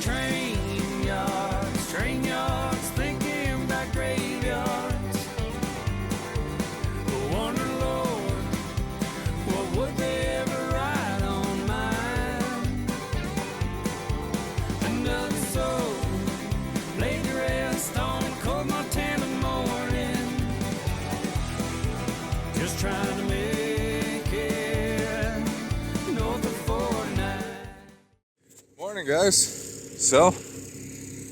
train yards, thinking about graveyards. Wonder, Lord, what would they ever write on mine? Another soul laid to rest on cold Montana morning, just trying to make it north of 49. Morning, guys. So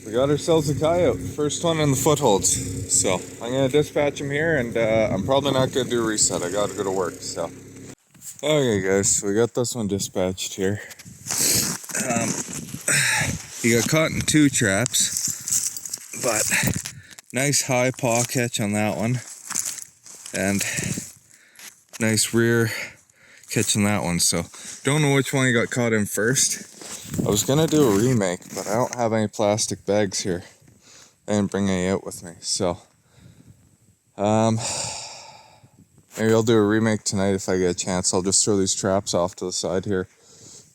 we got ourselves a coyote, first one in the Footholds. So I'm gonna dispatch him here, and I'm probably not gonna do a reset. I gotta go to work. So okay, guys, so we got this one dispatched here. He got caught in 2 traps, but nice high paw catch on that one, and nice rear catch on that one. So don't know which one he got caught in first. I was gonna do a remake, but I don't have any plastic bags here. I didn't bring any out with me, so maybe I'll do a remake tonight if I get a chance. I'll just throw these traps off to the side here,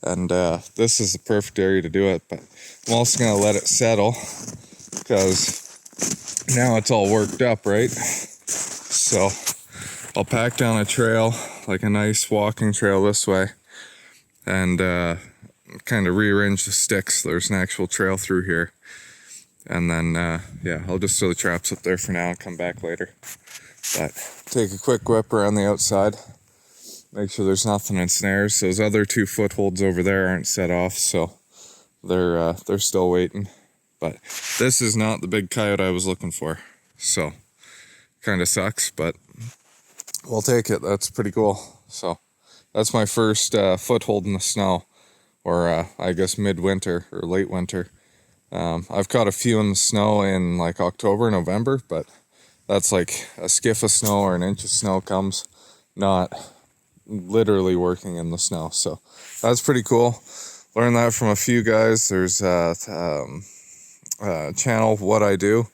and this is the perfect area to do it. But I'm also gonna let it settle because now it's all worked up, right? So I'll pack down a trail, like a nice walking trail this way, and kind of rearrange the sticks. There's an actual trail through here, and then yeah, I'll just throw the traps up there for now and come back later. But take a quick whip around the outside, make sure there's nothing in snares. Those other 2 footholds over there aren't set off, so they're still waiting. But this is not the big coyote I was looking for, so kind of sucks, but we'll take it. That's pretty cool. So that's my first foothold in the snow, or I guess midwinter or late winter. I've caught a few in the snow in like October, November, but that's like a skiff of snow or an inch of snow comes, not literally working in the snow. So that's pretty cool. Learned that from a few guys. There's a channel, What I Do,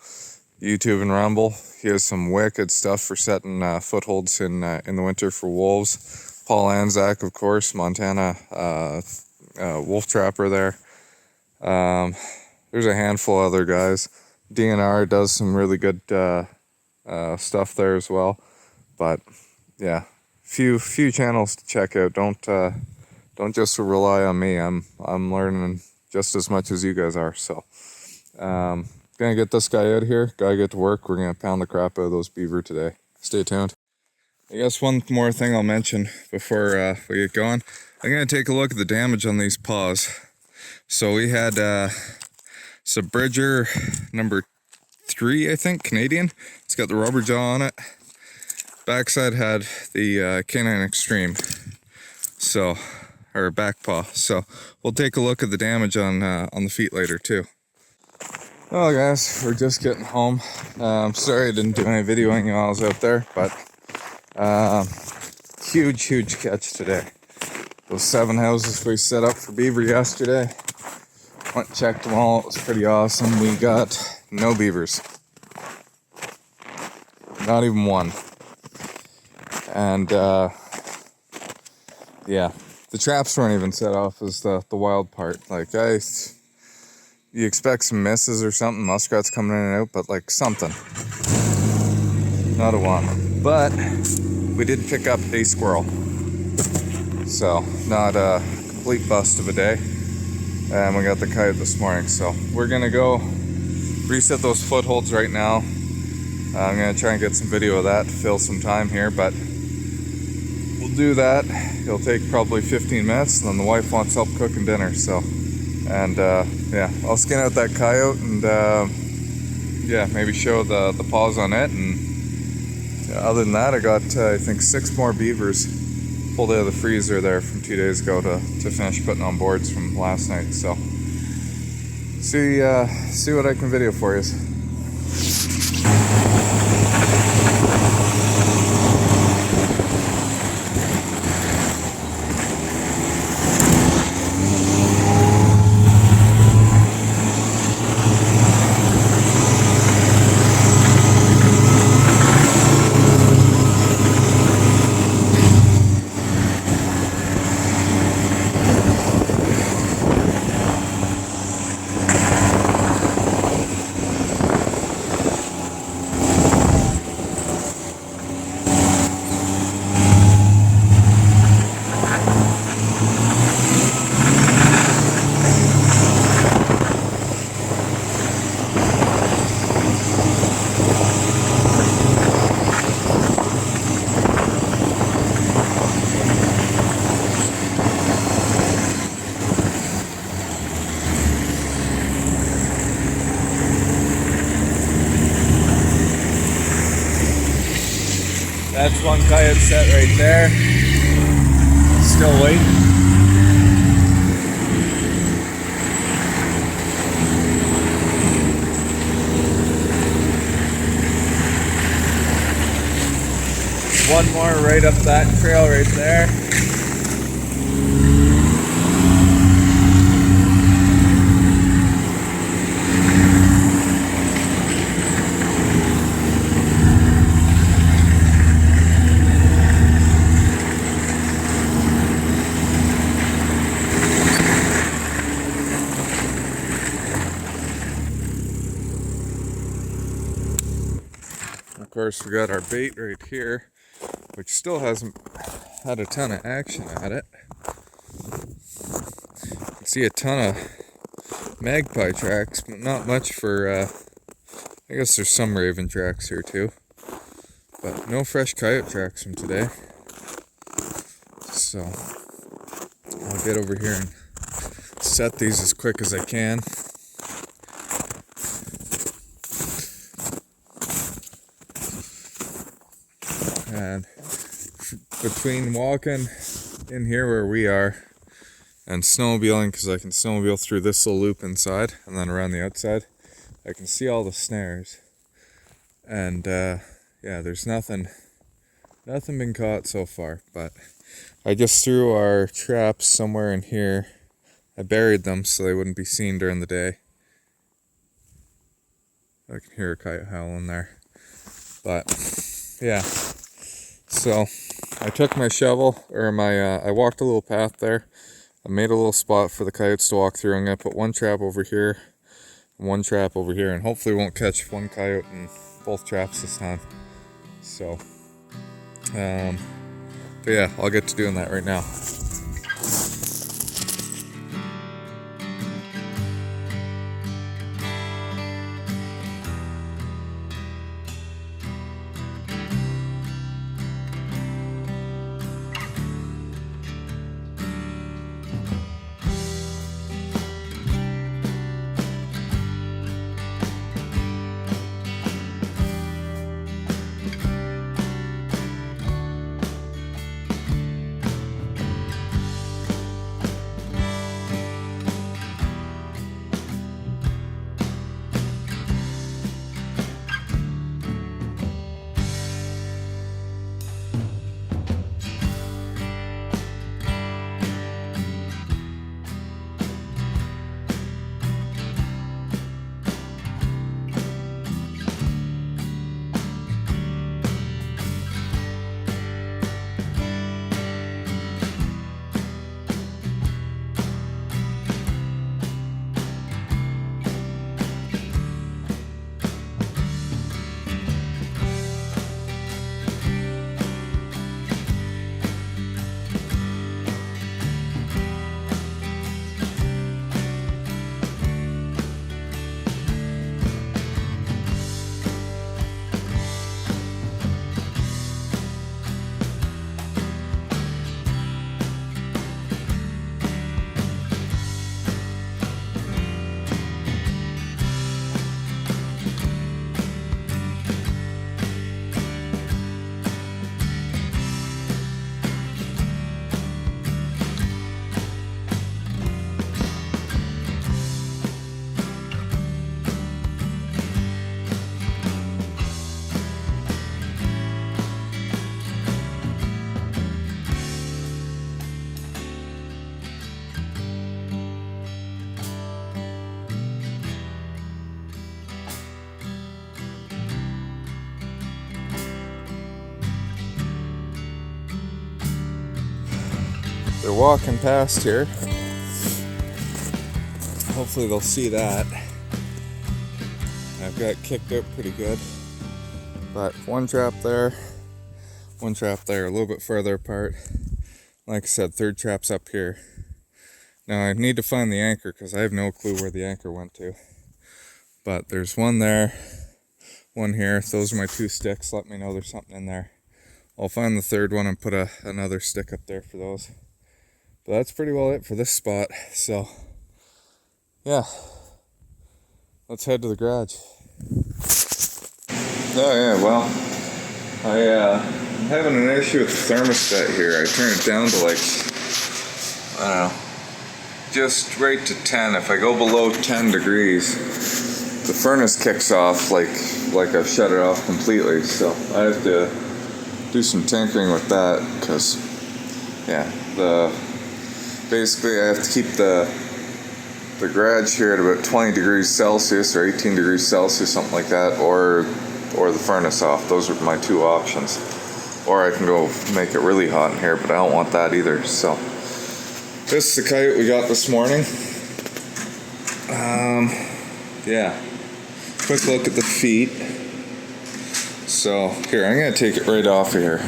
YouTube and Rumble. He has some wicked stuff for setting footholds in the winter for wolves. Paul Anzac, of course, Montana wolf trapper there. There's a handful of other guys. DNR does some really good stuff there as well. But yeah, few channels to check out. Don't just rely on me. I'm learning just as much as you guys are. So gonna get this guy out here. Gotta get to work. We're gonna pound the crap out of those beaver today. Stay tuned. I guess one more thing I'll mention before we get going. I'm going to take a look at the damage on these paws. So we had Bridger number 3, I think, Canadian. It's got the rubber jaw on it. Backside had the Canine Extreme, so, or back paw. So we'll take a look at the damage on the feet later too. Well, guys, we're just getting home. Sorry I didn't do any videoing while I was out there, but huge catch today. Those 7 houses we set up for beaver yesterday, went and checked them all. It was pretty awesome. We got no beavers, not even one. And yeah, the traps weren't even set off, is the wild part. Like, you expect some misses or something, muskrats coming in and out, but like something, not a one. But we did pick up a squirrel, so not a complete bust of a day. And we got the coyote this morning, so we're gonna go reset those footholds right now. I'm gonna try and get some video of that to fill some time here, but we'll do that. It'll take probably 15 minutes, and then the wife wants help cooking dinner. So, and yeah, I'll skin out that coyote and yeah, maybe show the paws on it. And other than that, I got I think 6 more beavers pulled out of the freezer there from 2 days ago to finish putting on boards from last night. So see what I can video for you. That's one coyote set right there. Still waiting. One more right up that trail right there. Of course, we got our bait right here, which still hasn't had a ton of action at it. You can see a ton of magpie tracks, but not much for, I guess there's some raven tracks here too. But no fresh coyote tracks from today. So, I'll get over here and set these as quick as I can. And between walking in here where we are and snowmobiling, because I can snowmobile through this little loop inside and then around the outside, I can see all the snares. And yeah, there's nothing been caught so far, but I just threw our traps somewhere in here. I buried them so they wouldn't be seen during the day. I can hear a coyote howling there. But yeah, so I took my shovel, or I walked a little path there. I made a little spot for the coyotes to walk through. I'm gonna put one trap over here, and one trap over here, and hopefully won't catch one coyote in both traps this time. So, but yeah, I'll get to doing that right now. They're walking past here. Hopefully they'll see that. I've got kicked out pretty good. But one trap there, a little bit further apart. Like I said, third trap's up here. Now I need to find the anchor because I have no clue where the anchor went to. But there's one there, one here. Those are my two sticks. Let me know there's something in there. I'll find the third one and put another stick up there for those. But that's pretty well it for this spot. So, yeah. Let's head to the garage. Oh yeah, well, I I'm having an issue with the thermostat here. I turned it down to like, I don't know, just right to 10. If I go below 10 degrees, the furnace kicks off like I've shut it off completely. So I have to do some tinkering with that because, yeah, basically I have to keep the garage here at about 20 degrees Celsius or 18 degrees Celsius, something like that, or the furnace off. Those are my two options. Or I can go make it really hot in here, but I don't want that either. So this is the coyote we got this morning. Yeah, quick look at the feet. So here, I'm gonna take it right off of here.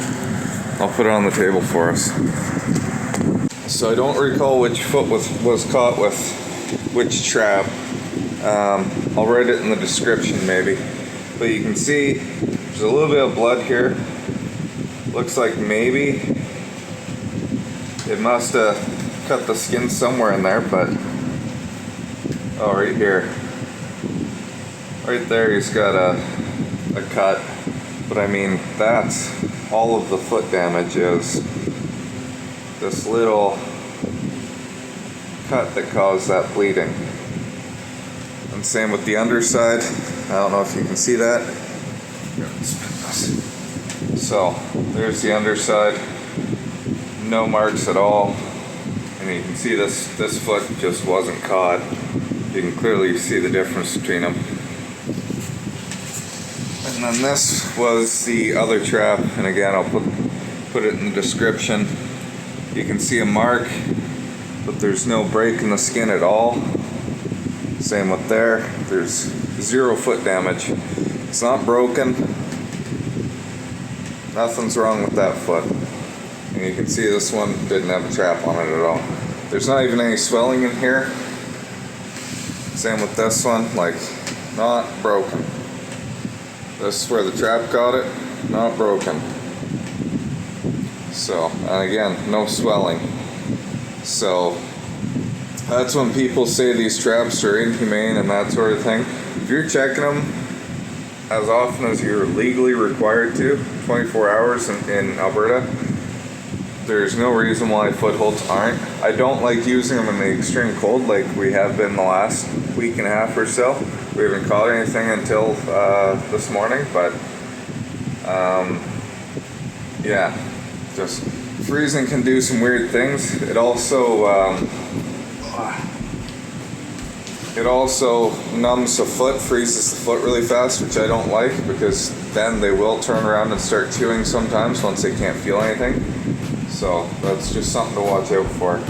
I'll put it on the table for us. So I don't recall which foot was caught with which trap. I'll write it in the description maybe. But you can see there's a little bit of blood here. Looks like maybe it must have cut the skin somewhere in there, but oh, right here. Right there he's got a cut. But I mean, that's all of the foot damage is this little cut that caused that bleeding. And same with the underside. I don't know if you can see that. So there's the underside. No marks at all. And you can see this foot just wasn't caught. You can clearly see the difference between them. And then this was the other trap, and again I'll put it in the description. You can see a mark, but there's no break in the skin at all. Same with there. There's 0 foot damage. It's not broken. Nothing's wrong with that foot. And you can see this one didn't have a trap on it at all. There's not even any swelling in here. Same with this one, like not broken. This is where the trap got it, not broken. So, and again, no swelling. So, that's when people say these traps are inhumane and that sort of thing. If you're checking them as often as you're legally required to, 24 hours in Alberta, there's no reason why footholds aren't. I don't like using them in the extreme cold like we have been the last week and a half or so. We haven't caught anything until this morning, but yeah, just freezing can do some weird things. It also numbs the foot, freezes the foot really fast, which I don't like because then they will turn around and start chewing sometimes once they can't feel anything. So that's just something to watch out for.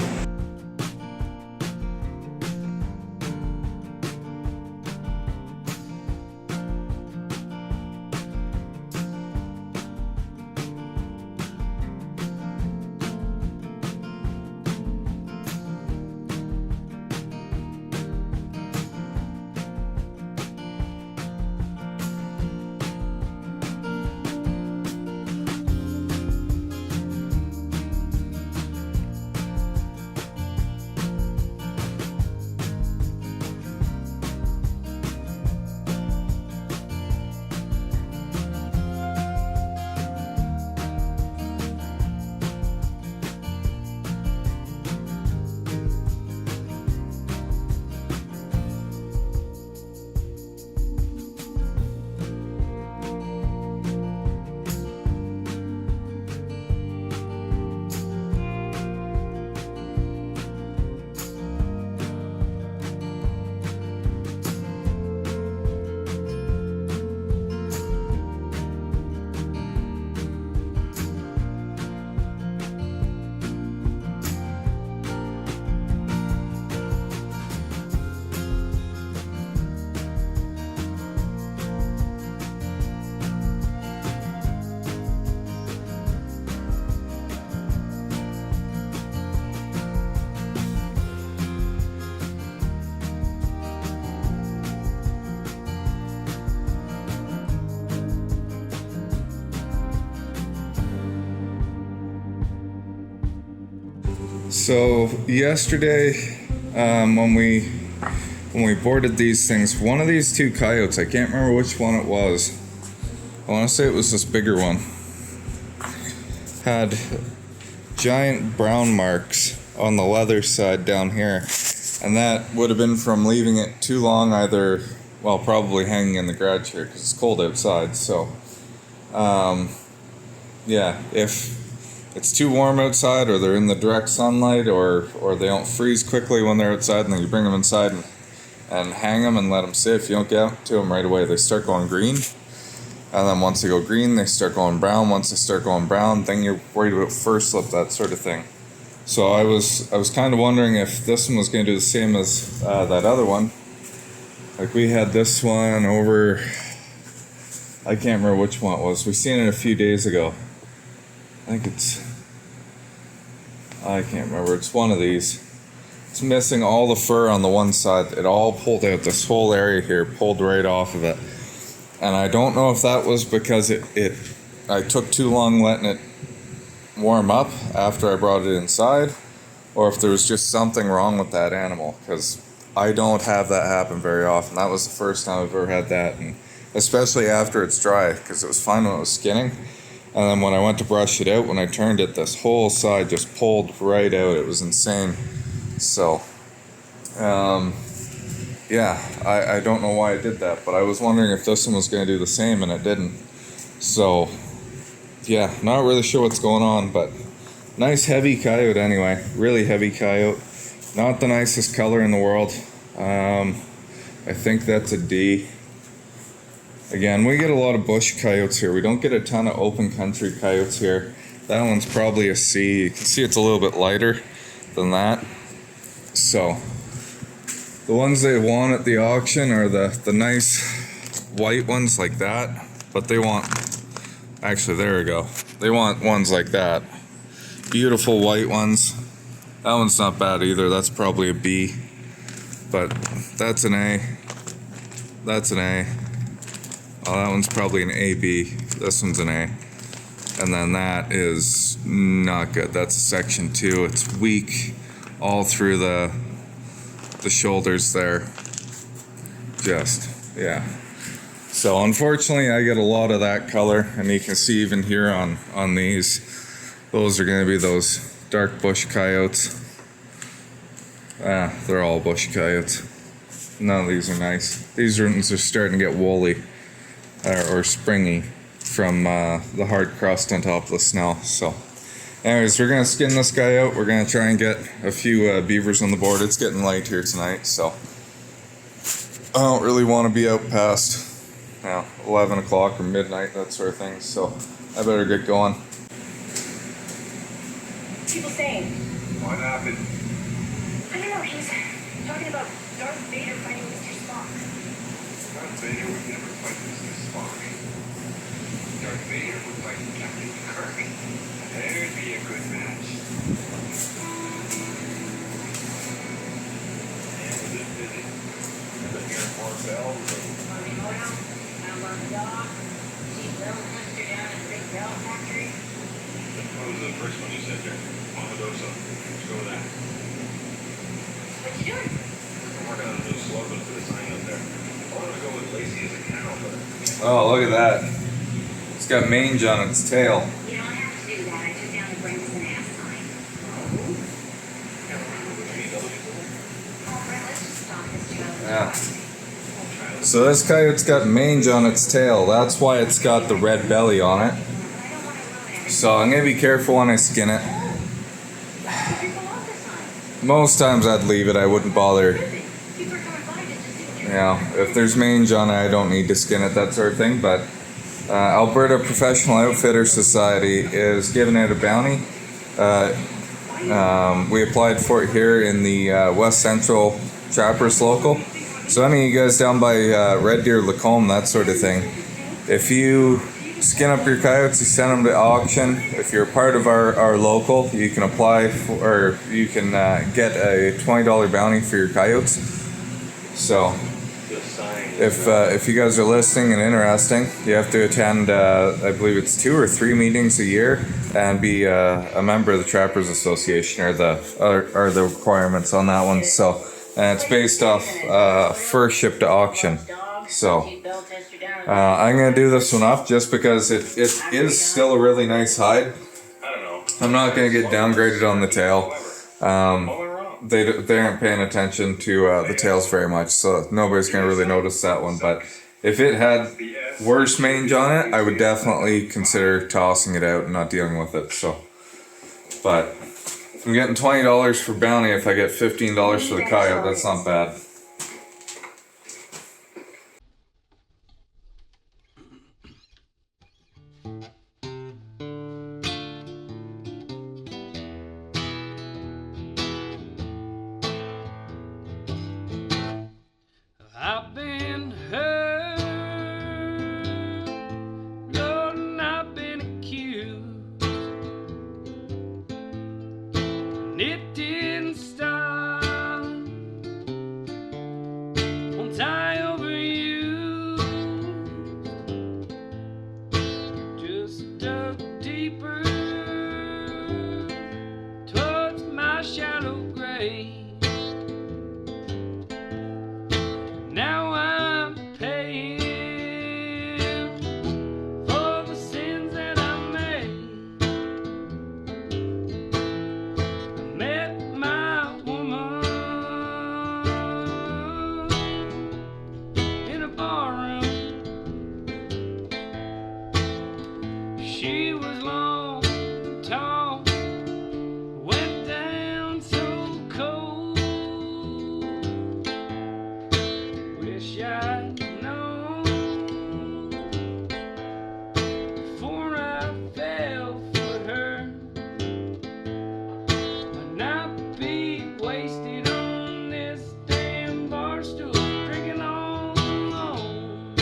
So yesterday, when we boarded these things, one of these two coyotes, I can't remember which one it was. I want to say it was this bigger one. had giant brown marks on the leather side down here, and that would have been from leaving it too long, either, well, probably hanging in the garage here because it's cold outside. So yeah, if it's too warm outside, or they're in the direct sunlight, or they don't freeze quickly when they're outside, and then you bring them inside and hang them and let them sit, if you don't get to them right away, they start going green. And then once they go green, they start going brown. Once they start going brown, then you're worried about fur slip, that sort of thing. So I was kind of wondering if this one was going to do the same as that other one. Like, we had this one over, I can't remember which one it was. We seen it a few days ago. I think I can't remember. It's one of these. It's missing all the fur on the one side. It all pulled out. This whole area here pulled right off of it. And I don't know if that was because I took too long letting it warm up after I brought it inside, or if there was just something wrong with that animal, because I don't have that happen very often. That was the first time I've ever had that, and especially after it's dry, because it was fine when it was skinning. And then when I went to brush it out, when I turned it, this whole side just pulled right out. It was insane. So, yeah, I don't know why I did that, but I was wondering if this one was going to do the same, and it didn't. So, yeah, not really sure what's going on, but nice heavy coyote anyway. Really heavy coyote. Not the nicest color in the world. I think that's a D. Again, we get a lot of bush coyotes here. We don't get a ton of open country coyotes here. That one's probably a C. You can see it's a little bit lighter than that. So, the ones they want at the auction are the nice white ones like that. But they want, actually, there we go. They want ones like that. Beautiful white ones. That one's not bad either. That's probably a B. But that's an A. That's an A. Oh, that one's probably an AB. This one's an A. And then that is not good. That's a section 2. It's weak all through the shoulders there. Just, yeah. So unfortunately, I get a lot of that color, and you can see even here on these, those are going to be those dark bush coyotes. They're all bush coyotes. None of these are nice. These ones are starting to get woolly. Or springy from the hard crust on top of the snow. So anyways, we're gonna skin this guy out. We're gonna try and get a few beavers on the board. It's getting late here tonight, so I don't really want to be out past 11 o'clock or midnight, that sort of thing, so I better get going. People saying, What happened? I don't know, he's talking about Darth Vader fighting Mr. Spock. Darth Vader would never fight Mr. Spock. Darth Vader would fight Captain Kirk. There'd be a good match. And was it busy? I've been hearing more bells and Mommy Moto, I'm on the dog, she's Bill Hester down at the big bell factory. what was the first one you said there? Momodosa. Let's go with that. What you doing? I'm working on a new slogan for the sign up there. I wanted to go with Lacey as a cow, but Oh, look at that. It's got mange on its tail. You don't have to do that, I took down the brains and ass sign. can't remember which AEW's in there. Oh, Brett, let's just stop this joke. Yeah. So this coyote's got mange on its tail. That's why it's got the red belly on it. But I don't want to ruin it. So I'm gonna be careful when I skin it. People love this sign. Most times I'd leave it. I wouldn't bother. Busy. People are coming by just to see what You you're know, if there's mange on it, I don't need to skin it, that sort of thing. But Alberta Professional Outfitter Society is giving out a bounty. We applied for it here in the West Central Trappers local. So any of you guys down by Red Deer, Lacombe, that sort of thing, if you skin up your coyotes, you send them to auction. If you're part of our local, you can apply for, or you can get a $20 bounty for your coyotes. So The sign. if you guys are listening and interesting, you have to attend, I believe it's 2 or 3 meetings a year, and be a member of the Trappers Association, or the requirements on that one. So, and it's based off fur shipped to auction. So I'm gonna do this one up just because it is still a really nice hide. I don't know. I'm not gonna get downgraded on the tail. All are wrong. They aren't paying attention to the tails very much, so nobody's gonna really notice that one. But if it had worse mange on it, I would definitely consider tossing it out and not dealing with it. So, but if I'm getting $20 for bounty, if I get $15 for the coyote, that's not bad. I've been hurt, Lord, and I've been accused, and it didn't stop once I overused. Just dug deeper towards my shallow grave. Now I'm paying for the sins that I made. I met my woman in a barroom. She was long and tall, went down so cold. Wish I'd known before I fell for her. I'd not be wasted on this damn bar stool, drinking all alone.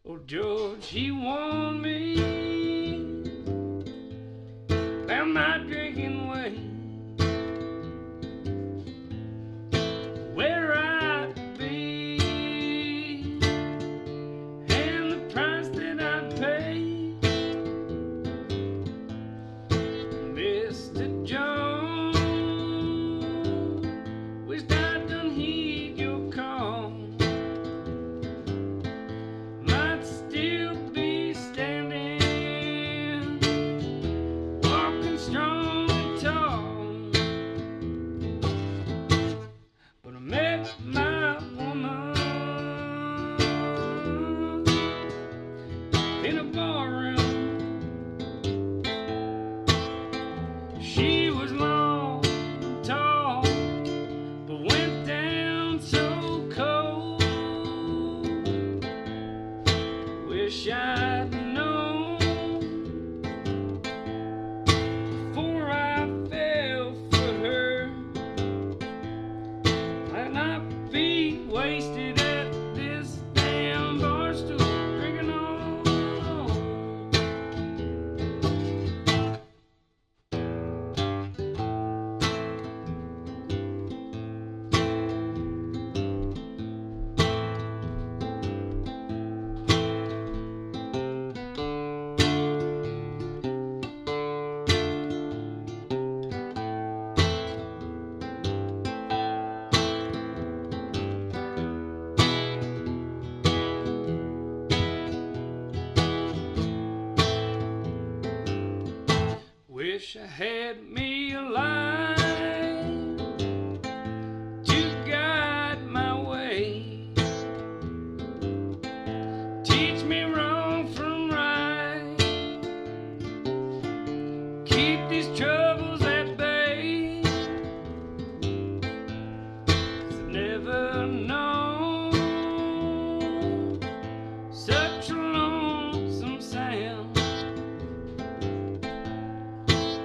Oh, George, he warned me about my drinking ways, where I'd be, and the price that I'd pay. Mr. Jones, wished I'd done heed your call. Might still be standing, walking strong and tall. But I met my woman in a barroom. She was long and tall, but went down so cold. Wish I'd known before I fell for her. I'd not be wasted at this damn bar stool, drinking all alone. Wish I had me a light to guide my way, teach me wrong from right, keep these troubles at bay. 'Cause I've never known such a lonesome sound.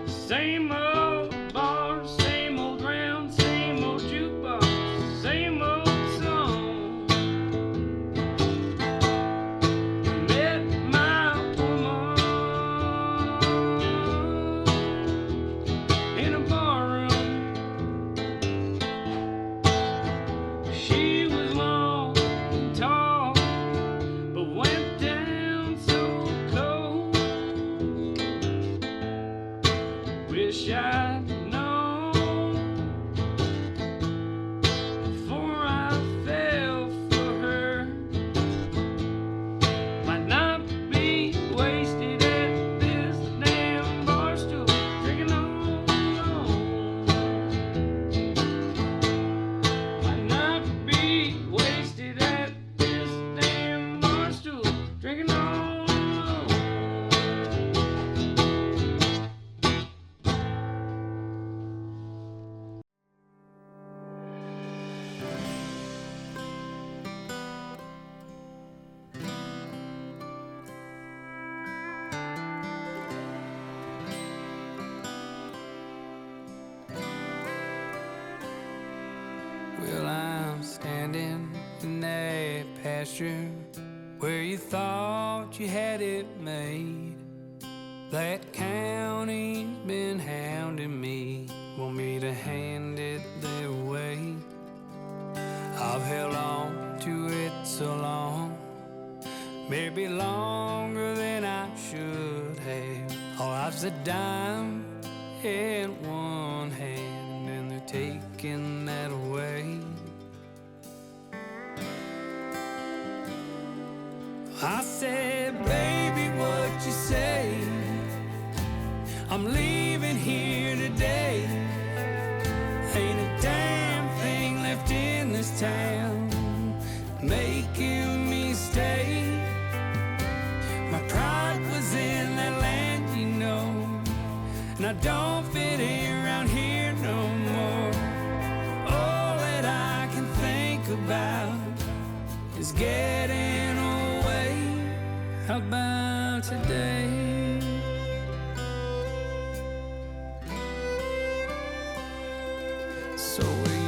Same old bar, same old round, same old jukebox, same old song. Met my woman in a barroom. She was long and tall, but went down so cold. Wish I'd known before I fell for her. Might not be wasted at this Well, I'm standing in that pasture where you thought you had it made. That county's been hounding me, want me to hand it their way. I've held on to it so long, maybe longer than I should have. All life's a dime in one hand, and they're taking that away. I said, baby, what you say? I'm leaving here today. Ain't a damn thing left in this town making me stay. My pride was in that land, you know, and I don't fit in around here no more. All that I can think about is getting away. How about today? So we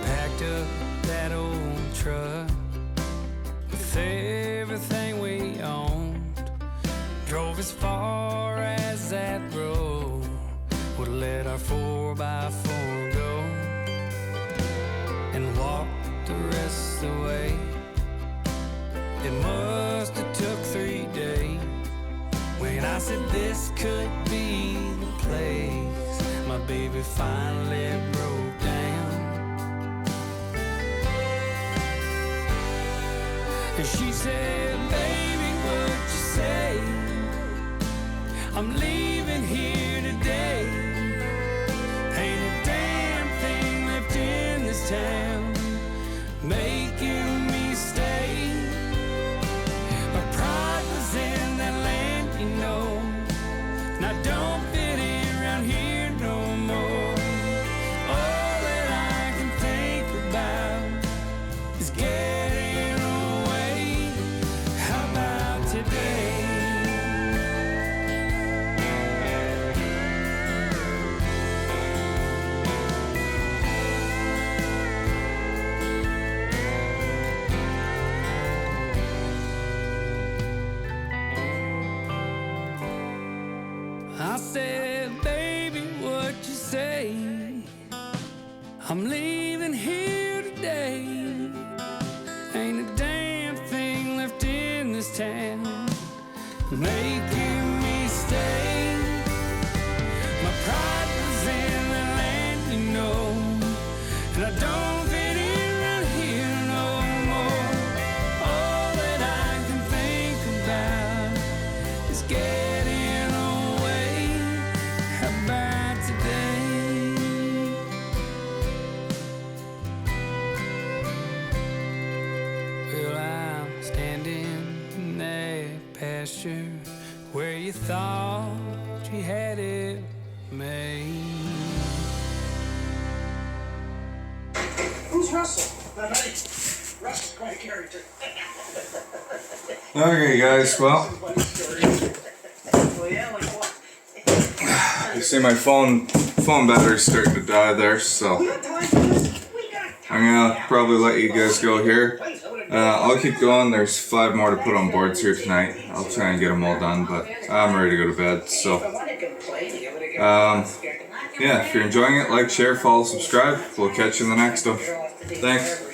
packed up that old truck with everything we owned, drove as far as that road would let our 4x4 go, and walked the rest of the way. It must have took 3 days when I said this could be the place. My baby finally broke down, and she said, baby, what you say? I'm leaving here today. Ain't a damn thing left in this town making me stay. My pride was in that land, you know, and I don't fit in around here no more. All that I can think about is getting away. How about today? I said, baby, what you say? I'm leaving here today. Ain't a damn thing left in this town making me stay. My pride was in the land, you know, and I don't fit in around here no more. All that I can think about is getting away. How about today? Well, I'm standing in that pasture where you thought you had it made. Who's Russell? Russell's quite a character. Okay, guys, well, Well, yeah, like what? you see my phone battery's starting to die there, so We got time for this? We got time. I'm gonna probably let you guys go here. I'll keep going. There's 5 more to put on boards here tonight. I'll try and get them all done, but I'm ready to go to bed. So, yeah, if you're enjoying it, like, share, follow, subscribe. We'll catch you in the next one. Thanks.